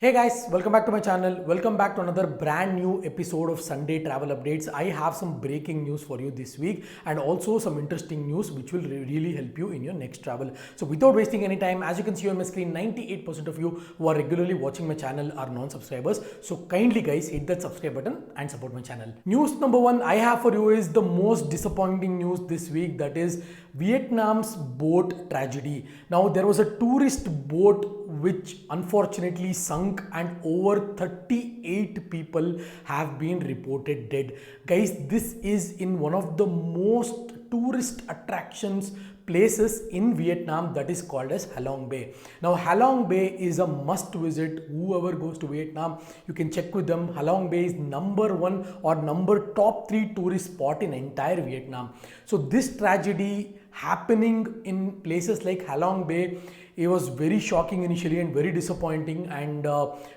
Hey guys, welcome back to my channel. Welcome back to another brand new episode of Sunday Travel Updates. I have some breaking news for you this week and also some interesting news which will really help you in your next travel. So without wasting any time, as you can see on my screen, 98% of you who are regularly watching my channel are non-subscribers. So kindly guys, hit that subscribe button and support my channel. News number one I have for you is the most disappointing news this week, that is Vietnam's boat tragedy. Now there was a tourist boat which unfortunately sunk and over 38 people have been reported dead. Guys, this is in one of the most tourist attractions places in Vietnam, that is called as Halong Bay. Now Halong Bay is a must visit. Whoever goes to Vietnam, you can check with them. Halong Bay is number one or number top 3 tourist spot in entire Vietnam. So this tragedy happening in places like Halong Bay, it was very shocking initially and very disappointing, and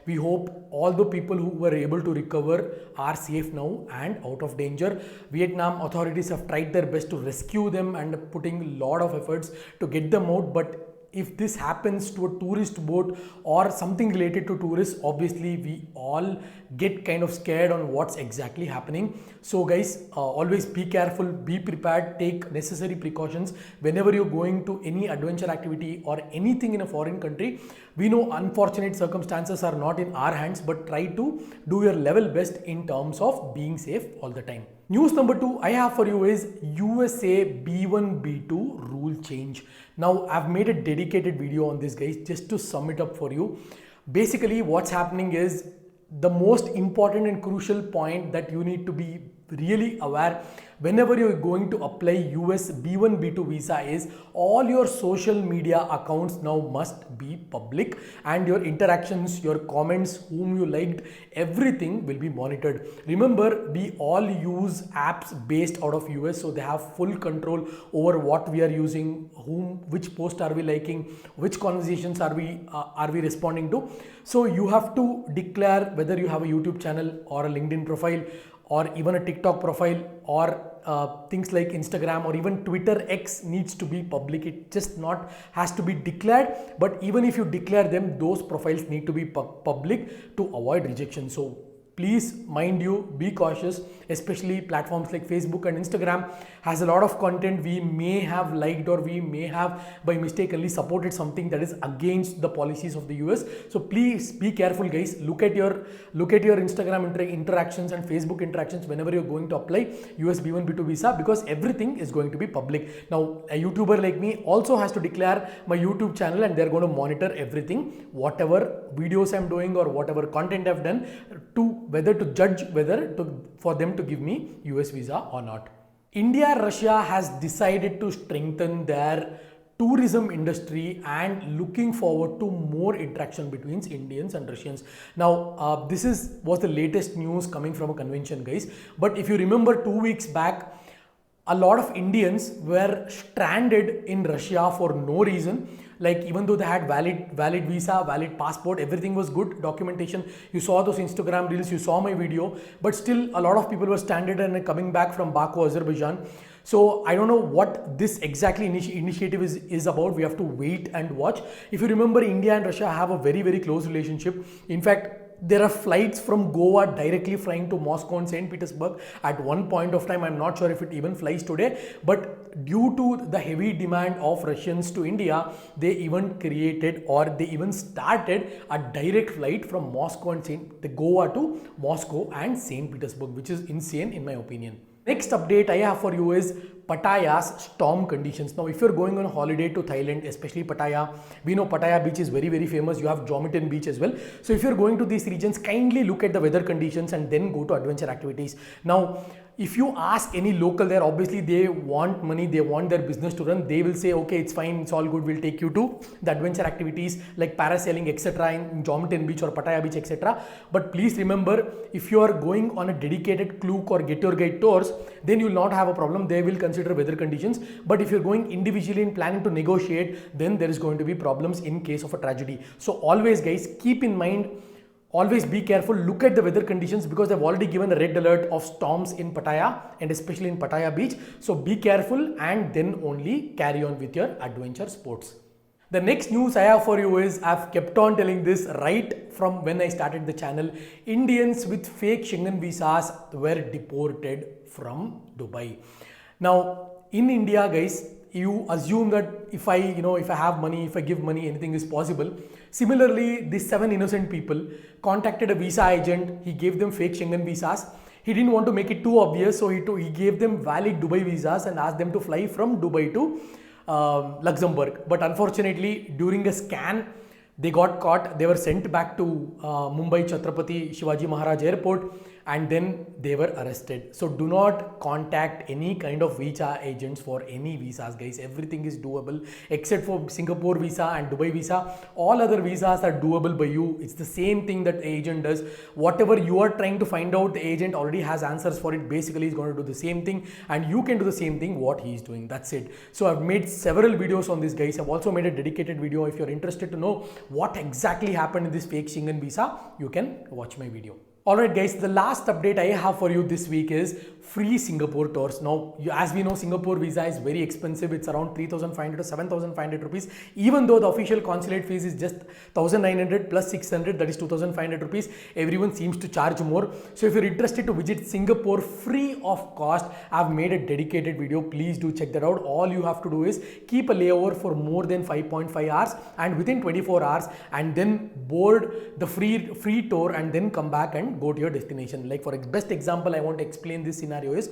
we hope all the people who were able to recover are safe now and out of danger. Vietnam authorities have tried their best to rescue them and putting a lot of efforts to get them out, but if this happens to a tourist boat or something related to tourists, obviously we all get kind of scared on what's exactly happening. So guys, always be careful, be prepared, take necessary precautions whenever you're going to any adventure activity or anything in a foreign country. We know unfortunate circumstances are not in our hands, but try to do your level best in terms of being safe all the time. News number 2 I have for you is USA B1 B2 rule change. Now I've made a dedicated video on this, guys, just to sum it up for you. Basically what's happening is the most important and crucial point that you need to be really aware whenever you're going to apply US B1 B2 visa is all your social media accounts now must be public, and your interactions, your comments, whom you liked, everything will be monitored. Remember, we all use apps based out of US, so they have full control over what we are using, which post are we liking, which conversations are we responding to. So you have to declare whether you have a YouTube channel or a LinkedIn profile or even a TikTok profile, or things like Instagram or even Twitter X needs to be public. It just not has to be declared, but even if you declare them, those profiles need to be public to avoid rejection. So please mind you, be cautious, especially platforms like Facebook and Instagram has a lot of content we may have liked or we may have by mistakenly supported something that is against the policies of the US. So please be careful guys. Look at your Instagram interactions and Facebook interactions whenever you're going to apply US B1 B2 visa, because everything is going to be public. Now a YouTuber like me also has to declare my YouTube channel, and they're going to monitor everything, whatever videos I'm doing or whatever content I've done, to whether to judge for them to give me US visa or not. India and Russia has decided to strengthen their tourism industry and looking forward to more interaction between Indians and Russians. Now this was the latest news coming from a convention, guys, but if you remember 2 weeks back, a lot of Indians were stranded in Russia for no reason. Like, even though they had valid visa, valid passport, everything was good, documentation, you saw those Instagram reels, you saw my video, but still a lot of people were stranded and coming back from Baku, Azerbaijan. So I don't know what this exactly initiative is about. We have to wait and watch. If you remember, India and Russia have a very, very close relationship. In fact, there are flights from Goa directly flying to Moscow and St. Petersburg at one point of time. I'm not sure if it even flies today, but due to the heavy demand of Russians to India, they even created or they even started a direct flight from Moscow and Goa to Moscow and St. Petersburg, which is insane in my opinion. Next update I have for you is Pattaya's storm conditions. Now if you're going on a holiday to Thailand, especially Pattaya, we know Pattaya beach is very, very famous. You have Jomitan beach as well. So if you're going to these regions, kindly look at the weather conditions and then go to adventure activities. Now if you ask any local there, obviously they want money, they want their business to run. They will say, okay, it's fine, it's all good, we'll take you to the adventure activities like parasailing, etc. in Jomitan beach or Pattaya beach, etc. But please remember, if you are going on a dedicated Klook or Get Your Guide tours, then you will not have a problem. They will consider weather conditions. But if you're going individually and planning to negotiate, then there is going to be problems in case of a tragedy. So always guys, keep in mind, always be careful, look at the weather conditions, because they've already given a red alert of storms in Pattaya and especially in Pattaya beach. So be careful and then only carry on with your adventure sports. The next news I have for you is, I've kept on telling this right from when I started the channel. Indians with fake Schengen visas were deported from Dubai. Now, in India, guys, you assume that if I have money, if I give money, anything is possible. Similarly, these 7 innocent people contacted a visa agent. He gave them fake Schengen visas. He didn't want to make it too obvious, so he gave them valid Dubai visas and asked them to fly from Dubai to Luxembourg. But unfortunately, during a scan, they got caught. They were sent back to Mumbai Chhatrapati Shivaji Maharaj Airport, and then they were arrested. So do not contact any kind of visa agents for any visas, guys. Everything is doable except for Singapore visa and Dubai visa. All other visas are doable by you. It's the same thing that the agent does. Whatever you are trying to find out, the agent already has answers for it. Basically, he's going to do the same thing, and you can do the same thing what he's doing. That's it. So I've made several videos on this, guys. I've also made a dedicated video. If you're interested to know what exactly happened in this fake Schengen visa, you can watch my video. Alright guys, the last update I have for you this week is free Singapore tours. Now, as we know, Singapore visa is very expensive. It's around 3,500 to 7,500 rupees. Even though the official consulate fees is just 1,900 plus 600, that is 2,500 rupees. Everyone seems to charge more. So if you're interested to visit Singapore free of cost, I've made a dedicated video. Please do check that out. All you have to do is keep a layover for more than 5.5 hours and within 24 hours, and then board the free tour and then come back and go to your destination. Like for best example, I want to explain this scenario is,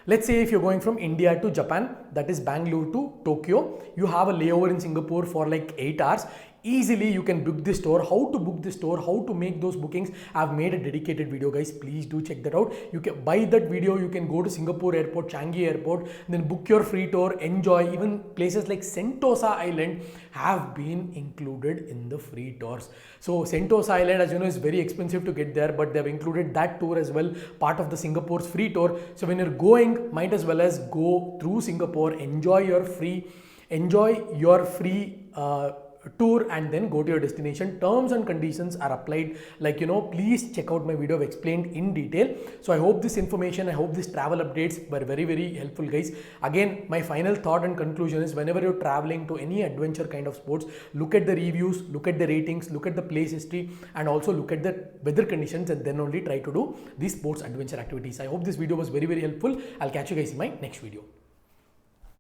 let's say if you're going from India to Japan, that is Bangalore to Tokyo, you have a layover in Singapore for like 8 hours. Easily you can book this tour. How to book this tour, how to make those bookings, I've made a dedicated video, guys. Please do check that out. You can buy that video. You can go to Singapore airport, Changi airport, then book your free tour, enjoy. Even places like Sentosa Island have been included in the free tours. So Sentosa Island, as you know, is very expensive to get there, but they've included that tour as well, part of the Singapore's free tour. So when you're going, might as well as go through Singapore, enjoy your free tour, and then go to your destination. Terms and conditions are applied. Like, please check out my video. I've explained in detail. So I hope this information, I hope these travel updates were very, very helpful, guys. Again, my final thought and conclusion is, whenever you're traveling to any adventure kind of sports, look at the reviews, look at the ratings, look at the place history, and also look at the weather conditions, and then only try to do these sports adventure activities. I hope this video was very, very helpful. I'll catch you guys in my next video.